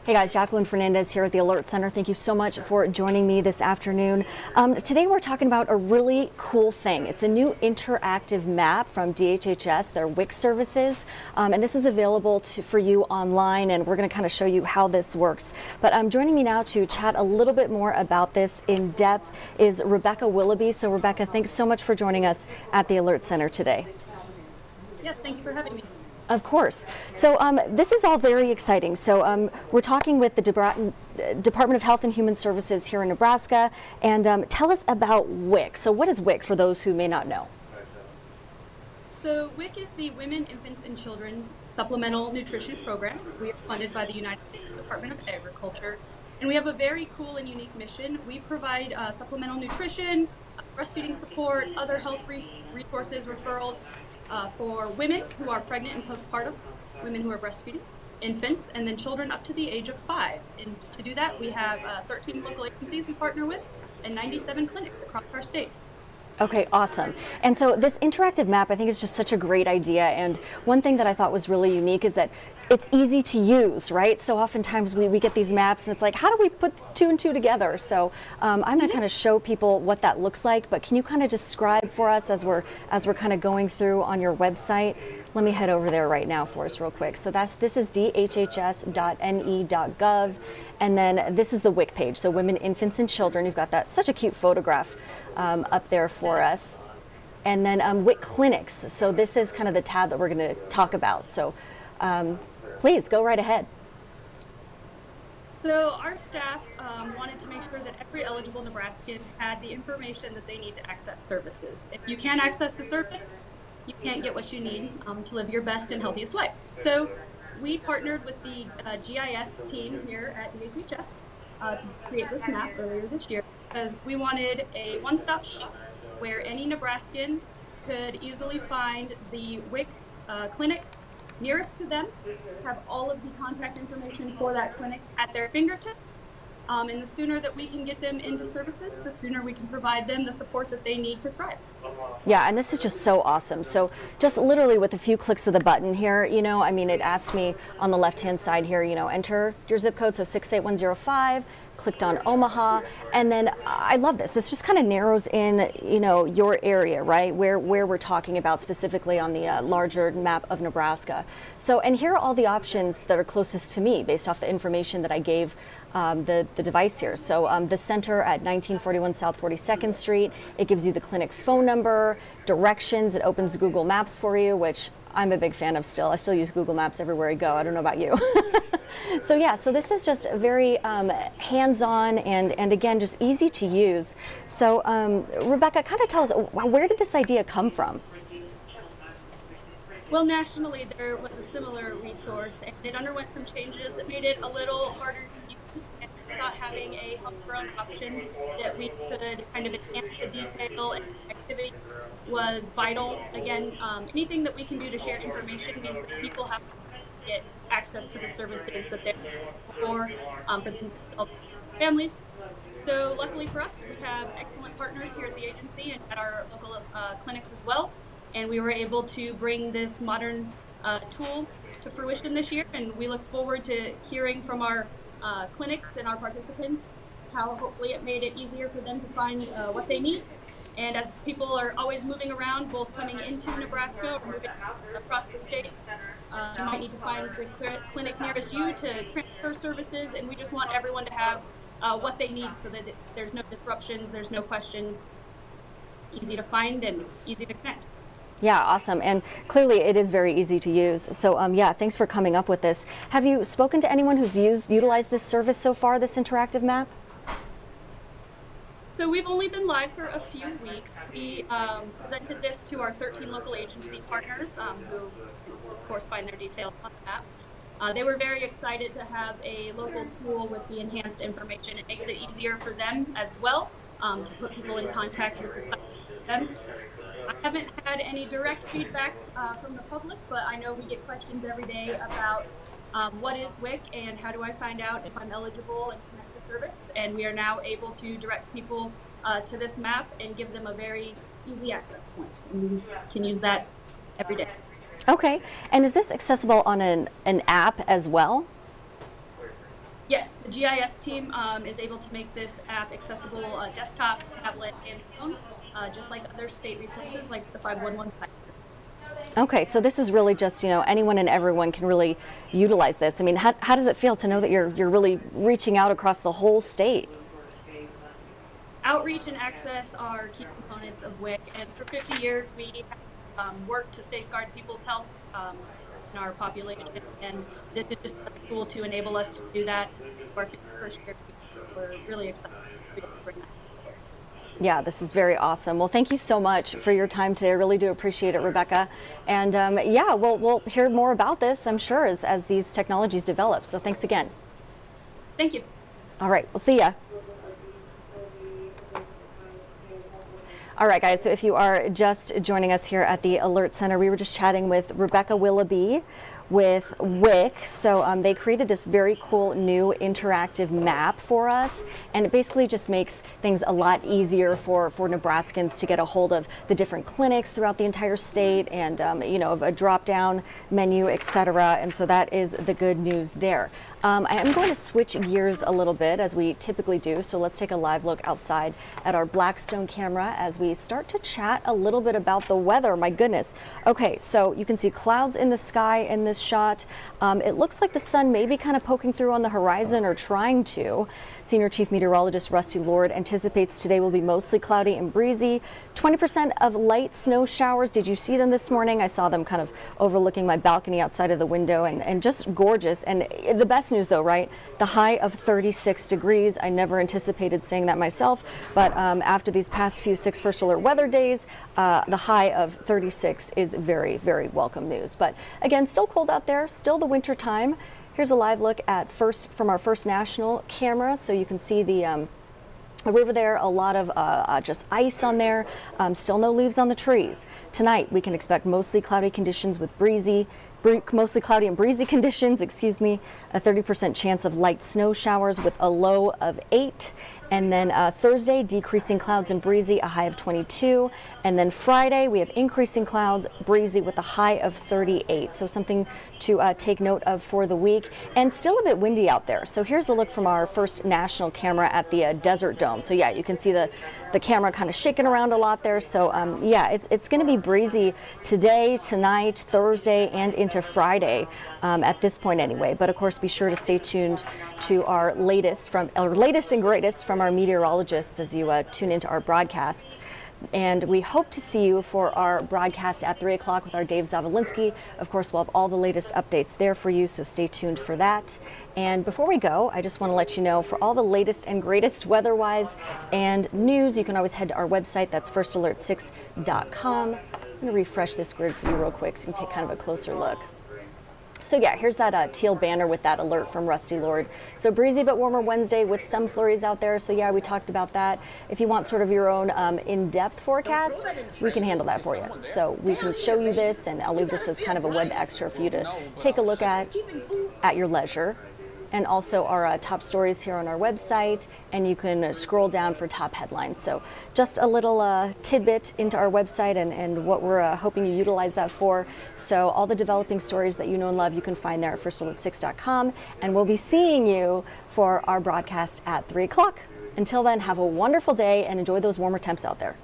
Hey guys, Jacqueline Fernandez here at the Alert Center. Thank you so much for joining me this afternoon. Today we're talking about a really cool thing. It's a new interactive map from DHHS, their WIC services, and this is available for you online, and we're going to kind of show you how this works. But joining me now to chat a little bit more about this in depth is Rebecca Willoughby. So Rebecca, thanks so much for joining us at the Alert Center today. Yes, thank you for having me. Of course. So this is all very exciting. So we're talking with the Department of Health and Human Services here in Nebraska, and tell us about WIC. So what is WIC for those who may not know? So WIC is the Women, Infants, and Children's Supplemental Nutrition Program. We are funded by the United States Department of Agriculture, and we have a very cool and unique mission. We provide supplemental nutrition, breastfeeding support, other health resources, referrals, for women who are pregnant and postpartum, women who are breastfeeding, infants, and then children up to the age of 5. And to do that, we have 13 local agencies we partner with and 97 clinics across our state. Okay, awesome. And so this interactive map, I think, is just such a great idea. And one thing that I thought was really unique is that it's easy to use, right? So oftentimes we get these maps and it's like, how do we put 2 and 2 together? So I'm going to kind of show people what that looks like, but can you kind of describe for us as we're kind of going through on your website? Let me head over there right now for us real quick. So this is dhhs.ne.gov, and then this is the WIC page. So Women, Infants, and Children. You've got that, such a cute photograph up there for us. And then WIC clinics. So this is kind of the tab that we're going to talk about. So please go right ahead. So our staff wanted to make sure that every eligible Nebraskan had the information that they need to access services. If you can't access the service, you can't get what you need to live your best and healthiest life. So we partnered with the GIS team here at DHHS to create this map earlier this year, because we wanted a one-stop shop where any Nebraskan could easily find the WIC clinic nearest to them, have all of the contact information for that clinic at their fingertips. And the sooner that we can get them into services, the sooner we can provide them the support that they need to thrive. Yeah, and this is just so awesome. So just literally with a few clicks of the button here, I mean, it asked me on the left-hand side here, enter your zip code, so 68105, clicked on Omaha, and then I love this. This just kind of narrows in, your area, right, where we're talking about specifically on the larger map of Nebraska. So, and here are all the options that are closest to me based off the information that I gave the device here. So the center at 1941 South 42nd Street, it gives you the clinic phone number, directions, it opens Google Maps for you, which I'm a big fan of still. I still use Google Maps everywhere I go. I don't know about you. So yeah, so this is just very hands-on and again, just easy to use. So Rebecca, kind of tell us, where did this idea come from? Well, nationally, there was a similar resource, and it underwent some changes that made it a little harder to use. And we thought having a homegrown option that we could kind of enhance the detail and activity was vital. Again, anything that we can do to share information means that people have to get access to the services that they're for the families. So luckily for us, we have excellent partners here at the agency and at our local clinics as well. And we were able to bring this modern tool to fruition this year. And we look forward to hearing from our clinics and our participants how hopefully it made it easier for them to find what they need. And as people are always moving around, both coming into Nebraska or moving across the state, you might need to find the clinic nearest you to transfer services, and we just want everyone to have what they need so that there's no disruptions, there's no questions, easy to find and easy to connect. Yeah, awesome. And clearly it is very easy to use. So yeah, thanks for coming up with this. Have you spoken to anyone who's utilized this service so far, this interactive map? So we've only been live for a few weeks. We presented this to our 13 local agency partners who, of course, find their details on the map. They were very excited to have a local tool with the enhanced information. It makes it easier for them as well to put people in contact with the site. I haven't had any direct feedback from the public, but I know we get questions every day about what is WIC and how do I find out if I'm eligible and connect to service. And we are now able to direct people to this map and give them a very easy access point. And we can use that every day. Okay, and is this accessible on an app as well? Yes, the GIS team is able to make this app accessible desktop, tablet, and phone, just like other state resources like the 511 site. Okay, so this is really just, anyone and everyone can really utilize this. I mean, how does it feel to know that you're really reaching out across the whole state? Outreach and access are key components of WIC, and for 50 years we have worked to safeguard people's health in our population, and this is just a tool to enable us to do that. For first year, we're really excited to be able to bring that. Yeah, this is very awesome. Well, thank you so much for your time today. I really do appreciate it, Rebecca. And yeah, we'll hear more about this, I'm sure, as these technologies develop. So thanks again. Thank you. All right, we'll see ya. All right, guys, so if you are just joining us here at the Alert Center, we were just chatting with Rebecca Willoughby with WIC. So they created this very cool new interactive map for us, and it basically just makes things a lot easier for Nebraskans to get a hold of the different clinics throughout the entire state, and a drop-down menu, etc. And so that is the good news there. I am going to switch gears a little bit, as we typically do. So let's take a live look outside at our Blackstone camera as we start to chat a little bit about the weather. My goodness. Okay, so you can see clouds in the sky in this shot. It looks like the sun may be kind of poking through on the horizon, or trying to. Senior Chief Meteorologist Rusty Lord anticipates today will be mostly cloudy and breezy. 20% of light snow showers. Did you see them this morning? I saw them kind of overlooking my balcony outside of the window, and just gorgeous. And the best news though, right? The high of 36 degrees. I never anticipated saying that myself, but after these past few 6 First Alert weather days, the high of 36 is very, very welcome news. But again, still cold out there, still the winter time. Here's a live look at from our First National camera, so you can see the river there, a lot of just ice on there, still no leaves on the trees. Tonight we can expect mostly cloudy conditions with mostly cloudy and breezy conditions, excuse me, a 30% chance of light snow showers with a low of 8. And then Thursday, decreasing clouds and breezy, a high of 22. And then Friday, we have increasing clouds, breezy with a high of 38. So something to take note of for the week. And still a bit windy out there. So here's the look from our First National camera at the Desert Dome. So yeah, you can see the camera kind of shaking around a lot there. So yeah, it's going to be breezy today, tonight, Thursday, and into Friday at this point anyway. But of course, be sure to stay tuned to our latest and greatest from our meteorologists as you tune into our broadcasts. And we hope to see you for our broadcast at 3 o'clock with our Dave Zavolinsky. Of course, we'll have all the latest updates there for you, so stay tuned for that. And before we go, I just want to let you know, for all the latest and greatest weather-wise and news, you can always head to our website. That's firstalert6.com. I'm going to refresh this grid for you real quick so you can take kind of a closer look. So yeah, here's that teal banner with that alert from Rusty Lord. So breezy but warmer Wednesday with some flurries out there. So yeah, we talked about that. If you want sort of your own in-depth forecast, we can handle that for you. So we can show you this, and I'll leave this as kind of a web extra for you to take a look at your leisure. And also our top stories here on our website, and you can scroll down for top headlines. So just a little tidbit into our website and what we're hoping you utilize that for. So all the developing stories that you know and love, you can find there at firstalert6.com, and we'll be seeing you for our broadcast at 3 o'clock. Until then, have a wonderful day and enjoy those warmer temps out there.